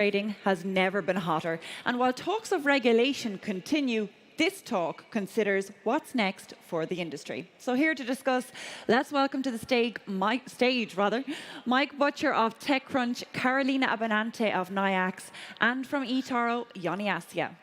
trading has never been hotter. And while talks of regulation continue, this talk considers what's next for the industry. So here to discuss, let's welcome to the stage Mike Butcher of TechCrunch, Carolina Abinante of NYIAX, and from eToro, Yoni Asia.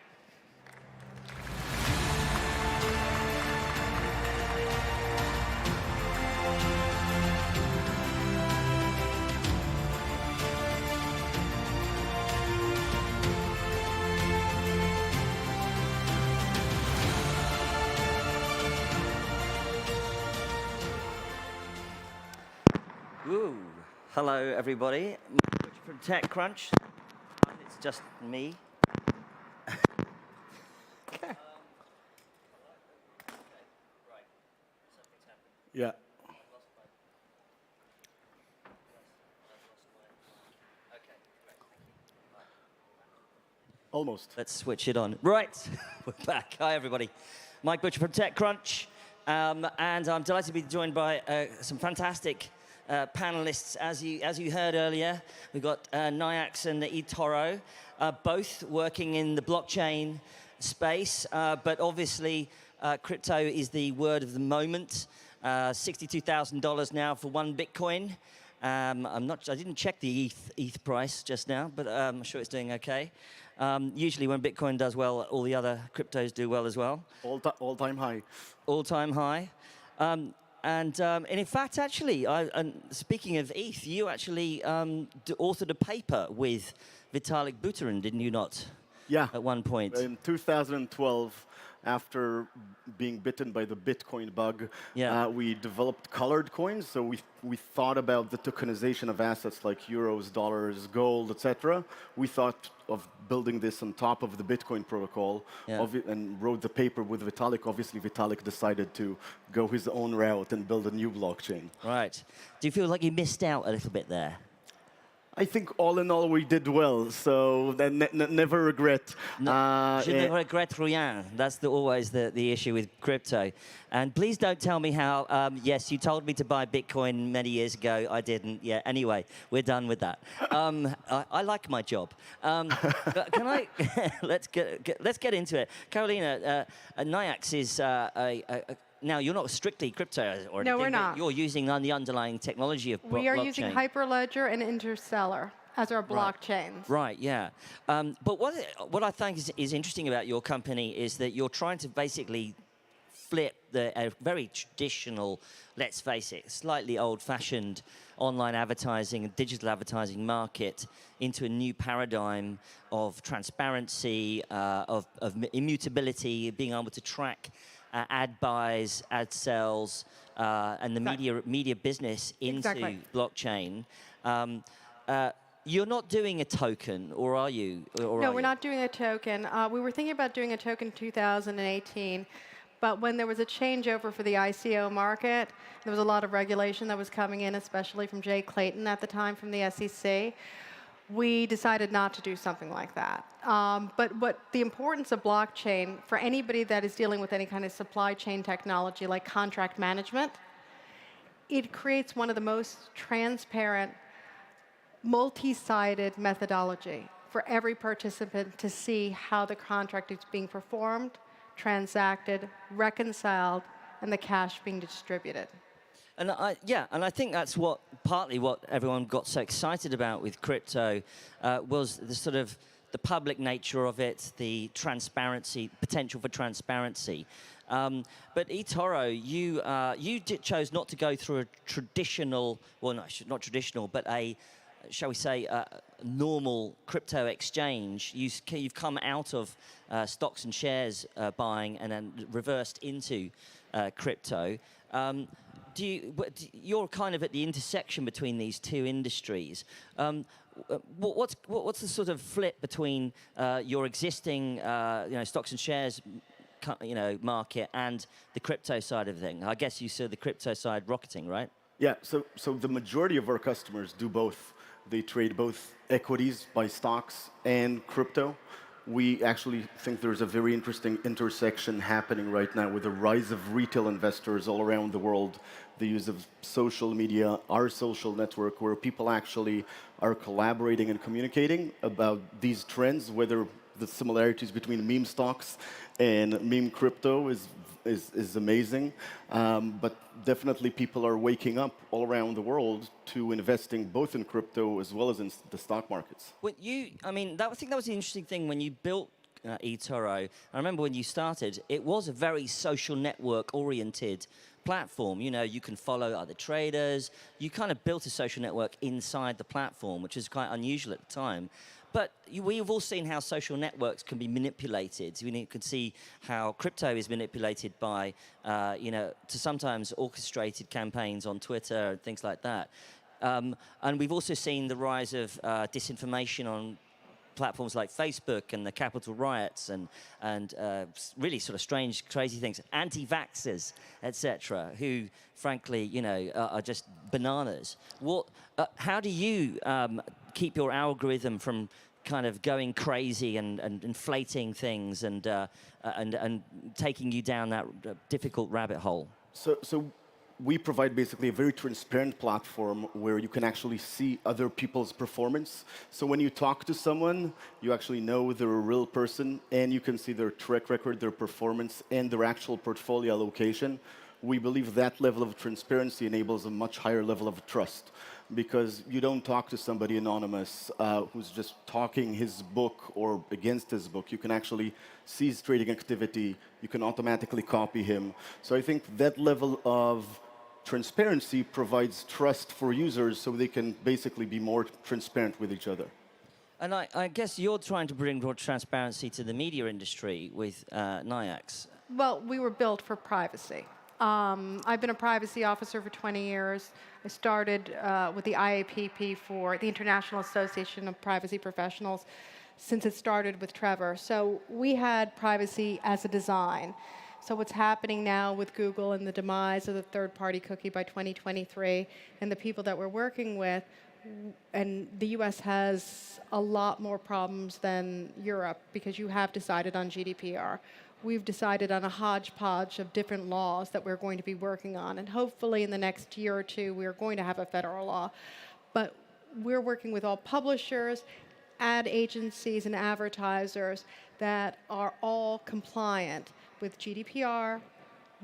Ooh, hello everybody. From TechCrunch. It's just me. Yeah. Almost. Let's switch it on. Right, we're back. Hi everybody. Mike Butcher from TechCrunch. And I'm delighted to be joined by some fantastic panelists. As you heard earlier, we've got NYIAX and eToro, both working in the blockchain space, but obviously crypto is the word of the moment. $62,000 now for one Bitcoin. I didn't check the ETH price just now, but I'm sure it's doing okay. Usually when Bitcoin does well, all the other cryptos do well as well. All-time high. All-time high. And in fact, actually, speaking of ETH, you actually authored a paper with Vitalik Buterin, didn't you not? Yeah. At one point. In 2012, after being bitten by the Bitcoin bug, we developed colored coins. So we thought about the tokenization of assets like euros, dollars, gold, etc. We thought of building this on top of the Bitcoin protocol, and wrote the paper with Vitalik. Obviously, Vitalik decided to go his own route and build a new blockchain. Right. Do you feel like you missed out a little bit there? I think all in all we did well, so never regret. Je ne regrette rien. That's always the issue with crypto. And please don't tell me how, yes, you told me to buy Bitcoin many years ago. I didn't. Yeah, anyway, we're done with that. I like my job. But can I, let's get into it. Carolina, NYIAX is now, you're not strictly crypto or anything. No, we're not. You're using the underlying technology of blockchain. We are using Hyperledger and Interstellar as our blockchains. Right, yeah. But what I think is interesting about your company is that you're trying to basically flip a very traditional, let's face it, slightly old-fashioned online advertising and digital advertising market into a new paradigm of transparency, of immutability, being able to track ad buys, ad sells, and the media business into blockchain. You're not doing a token, or are you? No, we're not doing a token. We were thinking about doing a token in 2018, but when there was a changeover for the ICO market, there was a lot of regulation that was coming in, especially from Jay Clayton at the time from the SEC. We decided not to do something like that. But what the importance of blockchain for anybody that is dealing with any kind of supply chain technology like contract management, it creates one of the most transparent, multi-sided methodology for every participant to see how the contract is being performed, transacted, reconciled, and the cash being distributed. And I think that's partly what everyone got so excited about with crypto was the sort of the public nature of it, the transparency, potential for transparency. But eToro, you chose not to go through a traditional, well, not traditional, but shall we say, normal crypto exchange. You've come out of stocks and shares buying and then reversed into crypto. You're kind of at the intersection between these two industries. What's the sort of flip between your existing stocks and shares market and the crypto side of things? I guess you saw the crypto side rocketing, right? Yeah, so the majority of our customers do both. They trade both equities, buy stocks, and crypto. We actually think there's a very interesting intersection happening right now with the rise of retail investors all around the world the use of social media, our social network, where people actually are collaborating and communicating about these trends, whether the similarities between meme stocks and meme crypto is amazing. But definitely people are waking up all around the world to investing both in crypto as well as in the stock markets. Well, I mean, I think that was the interesting thing when you built eToro. I remember when you started, it was a very social network-oriented platform. You know, you can follow other traders. You kind of built a social network inside the platform, which is quite unusual at the time. But we've all seen how social networks can be manipulated. You can see how crypto is manipulated by, to sometimes orchestrated campaigns on Twitter and things like that. And we've also seen the rise of disinformation on platforms like Facebook and the Capitol riots and really sort of strange, crazy things, anti-vaxxers, etc., who, frankly, are just bananas. How do you keep your algorithm from kind of going crazy and inflating things and taking you down that difficult rabbit hole? So we provide basically a very transparent platform where you can actually see other people's performance. So when you talk to someone, you actually know they're a real person, and you can see their track record, their performance, and their actual portfolio allocation. We believe that level of transparency enables a much higher level of trust, because you don't talk to somebody anonymous who's just talking his book or against his book. You can actually see his trading activity. You can automatically copy him. So I think that level of transparency provides trust for users so they can basically be more transparent with each other. And I guess you're trying to bring more transparency to the media industry with NYIAX. Well, we were built for privacy. I've been a privacy officer for 20 years. I started with the IAPP for the International Association of Privacy Professionals since it started with Trevor. So we had privacy as a design. So what's happening now with Google and the demise of the third-party cookie by 2023 and the people that we're working with, and the US has a lot more problems than Europe because you have decided on GDPR. We've decided on a hodgepodge of different laws that we're going to be working on. And hopefully in the next year or two, we're going to have a federal law. But we're working with all publishers, ad agencies, and advertisers that are all compliant with GDPR,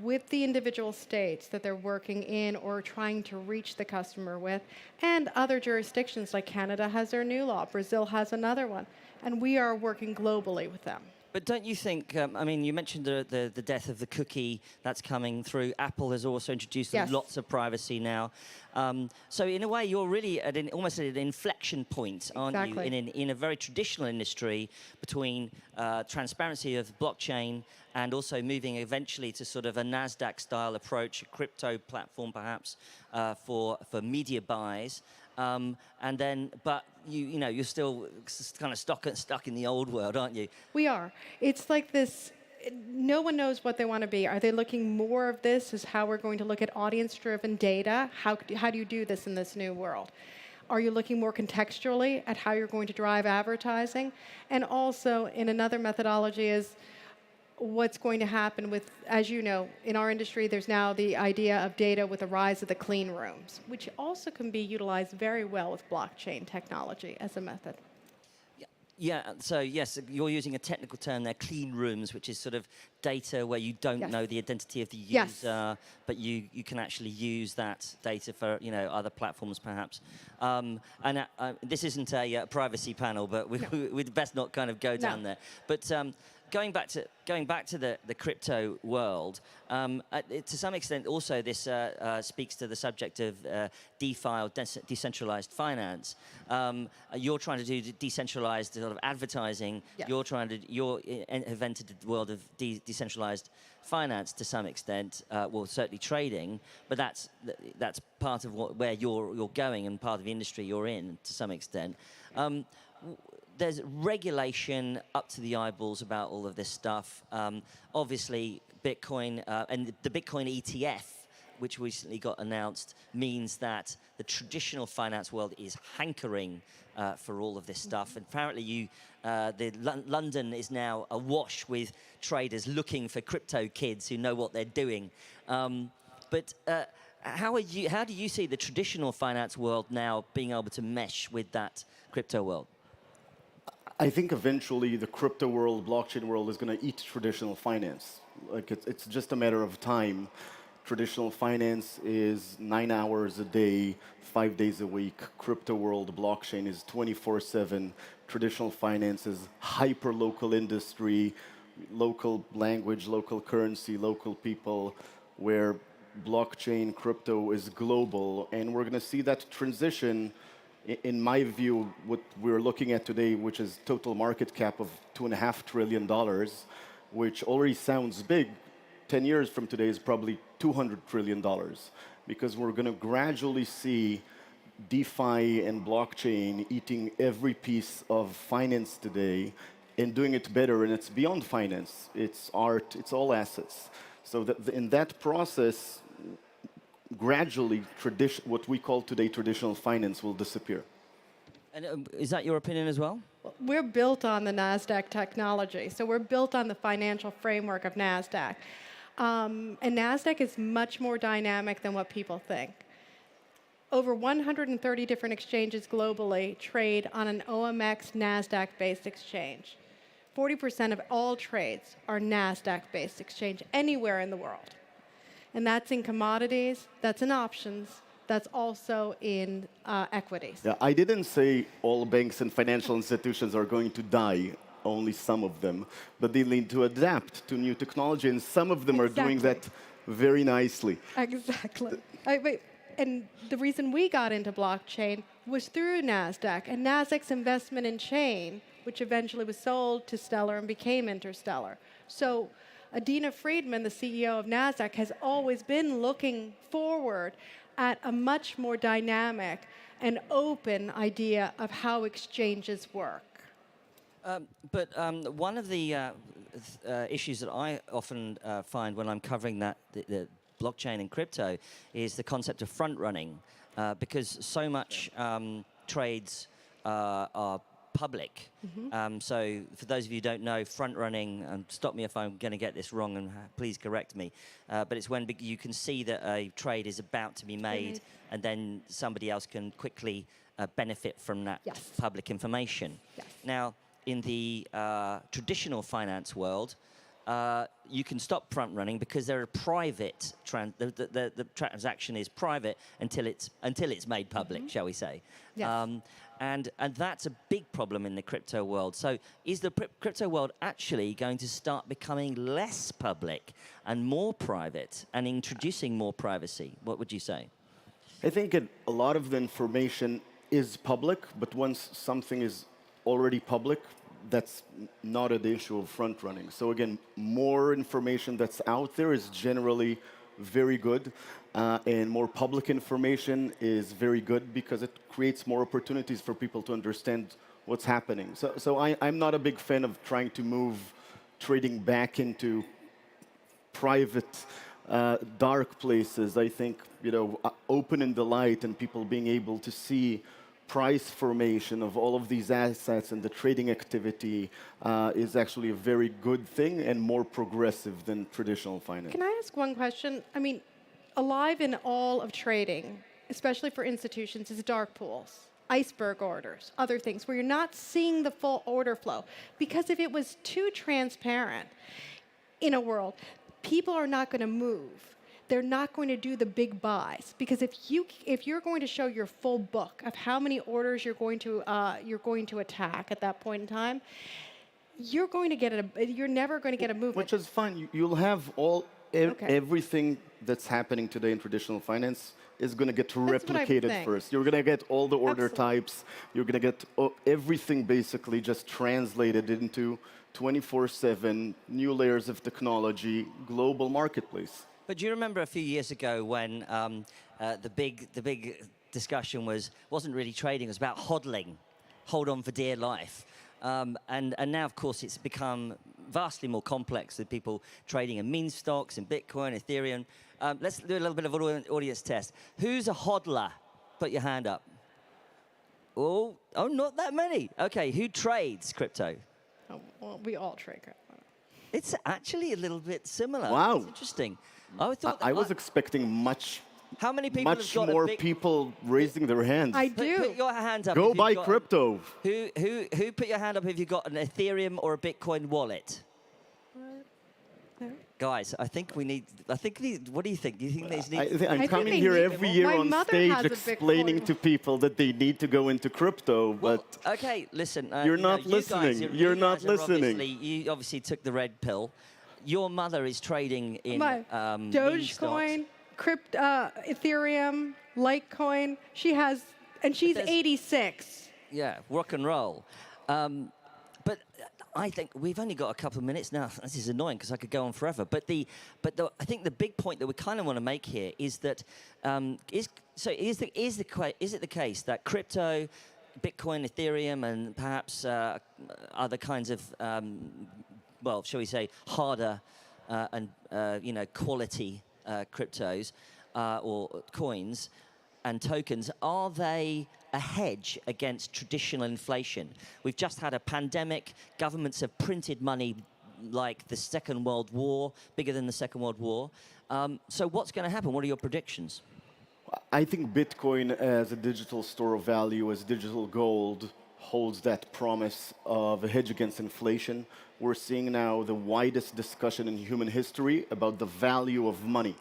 with the individual states that they're working in or trying to reach the customer with, and other jurisdictions like Canada has their new law, Brazil has another one, and we are working globally with them. But don't you think, I mean, you mentioned the death of the cookie that's coming through. Apple has also introduced lots of privacy now. So in a way, you're really at almost at an inflection point, aren't you, in a very traditional industry between transparency of blockchain and also moving eventually to sort of a NASDAQ-style approach, a crypto platform perhaps for media buys. And then, but you're still kind of stuck in the old world, aren't you? We are. It's like this. No one knows what they want to be. Are they looking more of this as how we're going to look at audience-driven data? How do you do this in this new world? Are you looking more contextually at how you're going to drive advertising? And also, in another methodology is what's going to happen with, as you know, in our industry, there's now the idea of data with the rise of the clean rooms, which also can be utilized very well with blockchain technology as a method. Yeah, so yes, you're using a technical term there, clean rooms, which is sort of data where you don't know the identity of the user, but you can actually use that data for other platforms perhaps. And this isn't a privacy panel, but we'd best not kind of go down there. But going back to the crypto world, to some extent also this speaks to the subject of DeFi or decentralized finance. You're trying to do decentralized sort of advertising. You're have entered the world of decentralized finance to some extent. Well, certainly trading, but that's part of where you're going and part of the industry you're in to some extent. There's regulation up to the eyeballs about all of this stuff. Obviously, Bitcoin and the Bitcoin ETF, which recently got announced, means that the traditional finance world is hankering for all of this stuff. And apparently, London is now awash with traders looking for crypto kids who know what they're doing. But how do you see the traditional finance world now being able to mesh with that crypto world? I think eventually the crypto world, blockchain world is going to eat traditional finance. Like it's just a matter of time. Traditional finance is 9 hours a day, 5 days a week. Crypto world, blockchain is 24/7. Traditional finance is hyper-local industry, local language, local currency, local people, where blockchain, crypto is global. And we're going to see that transition. In my view, what we're looking at today, which is total market cap of $2.5 trillion, which already sounds big, 10 years from today is probably $200 trillion, because we're going to gradually see DeFi and blockchain eating every piece of finance today and doing it better, and it's beyond finance. It's art, it's all assets. So that in that process, gradually, what we call today traditional finance will disappear. And is that your opinion as well? We're built on the NASDAQ technology. So we're built on the financial framework of NASDAQ. And NASDAQ is much more dynamic than what people think. Over 130 different exchanges globally trade on an OMX NASDAQ-based exchange. 40% of all trades are NASDAQ-based exchange anywhere in the world. And that's in commodities, that's in options, that's also in equities. Yeah, I didn't say all banks and financial institutions are going to die, only some of them, but they need to adapt to new technology, and some of them are doing that very nicely. Exactly. And the reason we got into blockchain was through NASDAQ, and NASDAQ's investment in Chain, which eventually was sold to Stellar and became Interstellar. So Adina Friedman, the CEO of NASDAQ, has always been looking forward at a much more dynamic and open idea of how exchanges work. But one of the issues that I often find when I'm covering the blockchain and crypto is the concept of front running, because so much trades are public. So for those of you who don't know, front running, and stop me if I'm going to get this wrong and please correct me, but it's when you can see that a trade is about to be made and then somebody else can quickly benefit from that public information. Now, in the traditional finance world, you can stop front running because they're a private the transaction is private until it's made public, shall we say? And that's a big problem in the crypto world. So is the crypto world actually going to start becoming less public and more private and introducing more privacy? What would you say? I think a lot of the information is public, but once something is already public, that's not an issue of front running. So again, more information that's out there is generally very good, and more public information is very good because it creates more opportunities for people to understand what's happening. So I'm not a big fan of trying to move trading back into private, dark places. I think, opening the light and people being able to see price formation of all of these assets and the trading activity is actually a very good thing and more progressive than traditional finance. Can I ask one question? I mean, alive in all of trading, especially for institutions, is dark pools, iceberg orders, other things, where you're not seeing the full order flow. Because if it was too transparent in a world, people are not going to move. They're not going to do the big buys, because if you're going to show your full book of how many orders you're going to attack at that point in time, you're never going to get a movement. Which is fine. You'll have everything that's happening today in traditional finance is going to get replicated first. You're going to get all the order types. You're going to get everything basically just translated into 24/7 new layers of technology, global marketplace. But do you remember a few years ago when the big discussion wasn't really trading, it was about hodling, hold on for dear life. And now, of course, it's become vastly more complex with people trading in meme stocks, in Bitcoin, Ethereum. Let's do a little bit of an audience test. Who's a hodler? Put your hand up. Oh, not that many. Okay, who trades crypto? Oh, well, we all trade crypto. It's actually a little bit similar. Wow. It's interesting. I was expecting much How many people have Much got more a big... people raising their hands. I Put do. your hand up. Go if you've buy got crypto. Who put your hand up if you've got an Ethereum or a Bitcoin wallet? Guys, I think we need. What do you think? Do you think these need? I'm think coming they here need every it. year My on mother stage has a explaining Bitcoin. to people that they need to go into crypto, Well, but okay, listen. You're you know, not listening. You guys, You're you not guys are listening. You obviously took the red pill. Your mother is trading in My meme Dogecoin, Ethereum, Litecoin. She has, and she's there's- 86. Yeah, rock and roll. But I think we've only got a couple of minutes now. This is annoying because I could go on forever. But I think the big point that we kind of want to make here is that is it the case that crypto, Bitcoin, Ethereum, and perhaps other kinds of well, shall we say, harder and quality cryptos or coins and tokens, are they a hedge against traditional inflation? We've just had a pandemic. Governments have printed money like the Second World War, bigger than the Second World War. So what's going to happen? What are your predictions? I think Bitcoin as a digital store of value, as digital gold, holds that promise of a hedge against inflation. We're seeing now the widest discussion in human history about the value of money,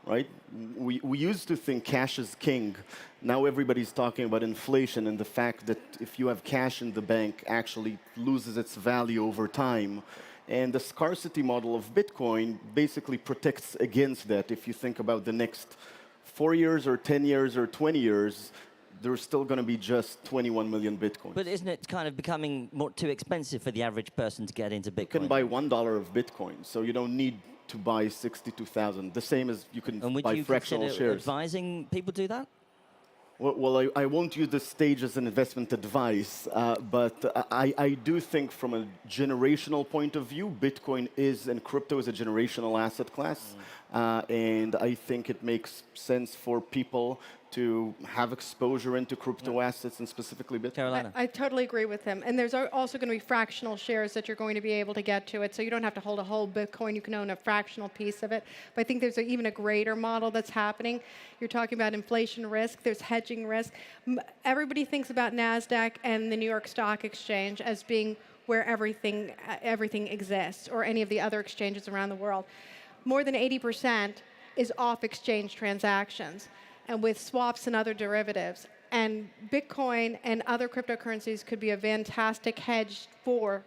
right? We used to think cash is king. Now everybody's talking about inflation and the fact that if you have cash in the bank, actually loses its value over time. And the scarcity model of Bitcoin basically protects against that. If you think about the next 4 years or 10 years or 20 years, there's still going to be just 21 million Bitcoins. But isn't it kind of becoming too expensive for the average person to get into Bitcoin? You can buy $1 of Bitcoin, so you don't need to buy 62,000. The same as you can buy fractional shares. And would you consider advising people do that? Well, I won't use this stage as an investment advice, but I do think from a generational point of view, Bitcoin is, and crypto is a generational asset class. And I think it makes sense for people to have exposure into crypto assets and specifically Bitcoin. Carolina. I totally agree with him. And there's also going to be fractional shares that you're going to be able to get to it. So you don't have to hold a whole Bitcoin. You can own a fractional piece of it. But I think there's even a greater model that's happening. You're talking about inflation risk. There's hedging risk. Everybody thinks about NASDAQ and the New York Stock Exchange as being where everything exists, or any of the other exchanges around the world. More than 80% is off-exchange transactions, and with swaps and other derivatives. And Bitcoin and other cryptocurrencies could be a fantastic hedge for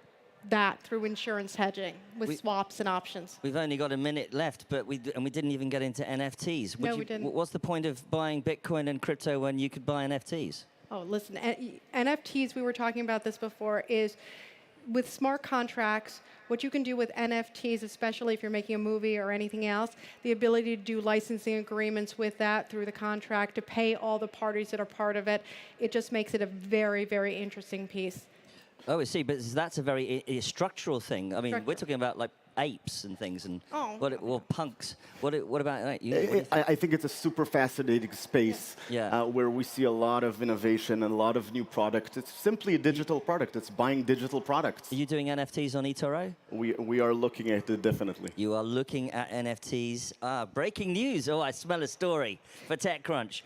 that through insurance hedging with swaps and options. We've only got a minute left, but we didn't even get into NFTs. No, we didn't. What's the point of buying Bitcoin and crypto when you could buy NFTs? Oh, listen, NFTs, we were talking about this before, is with smart contracts, what you can do with NFTs, especially if you're making a movie or anything else, the ability to do licensing agreements with that through the contract, to pay all the parties that are part of it, it just makes it a very, very interesting piece. Oh, I see, but that's a very structural thing. I mean, we're talking about like apes and things, and or punks. What about you? I think it's a super fascinating space where we see a lot of innovation and a lot of new products. It's simply a digital product. It's buying digital products. Are you doing NFTs on eToro? We are looking at it, definitely. You are looking at NFTs. Breaking news. Oh, I smell a story for TechCrunch.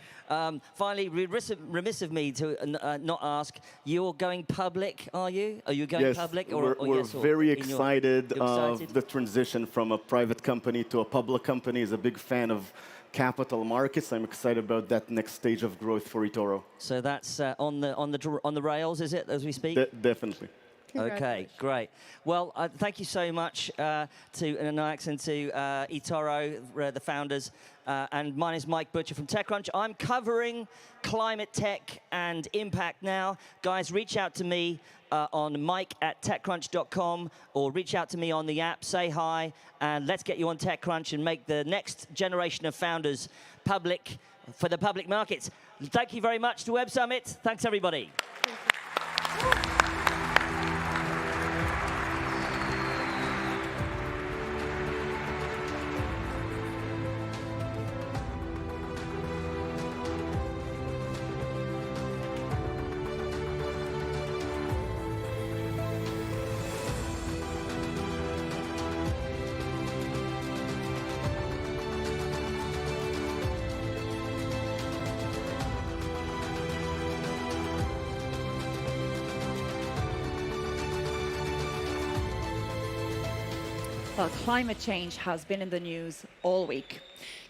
Finally, remiss of me to not ask, you're going public, are you? Are you going public? We're very excited of the transition from a private company to a public company. Is a big fan of capital markets. I'm excited about that next stage of growth for eToro. So that's on the rails, is it, as we speak? Definitely. Okay, great. Well, thank you so much to NYIAX and to eToro, the founders. And my name is Mike Butcher from TechCrunch. I'm covering climate tech and impact now. Guys, reach out to me on mike@techcrunch.com or reach out to me on the app, say hi, and let's get you on TechCrunch and make the next generation of founders public for the public markets. Thank you very much to Web Summit. Thanks, everybody. Well, climate change has been in the news all week.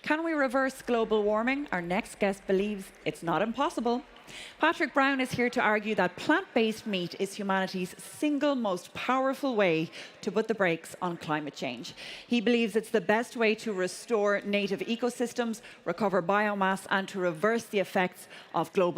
Can we reverse global warming? Our next guest believes it's not impossible. Patrick Brown is here to argue that plant-based meat is humanity's single most powerful way to put the brakes on climate change. He believes it's the best way to restore native ecosystems, recover biomass, and to reverse the effects of global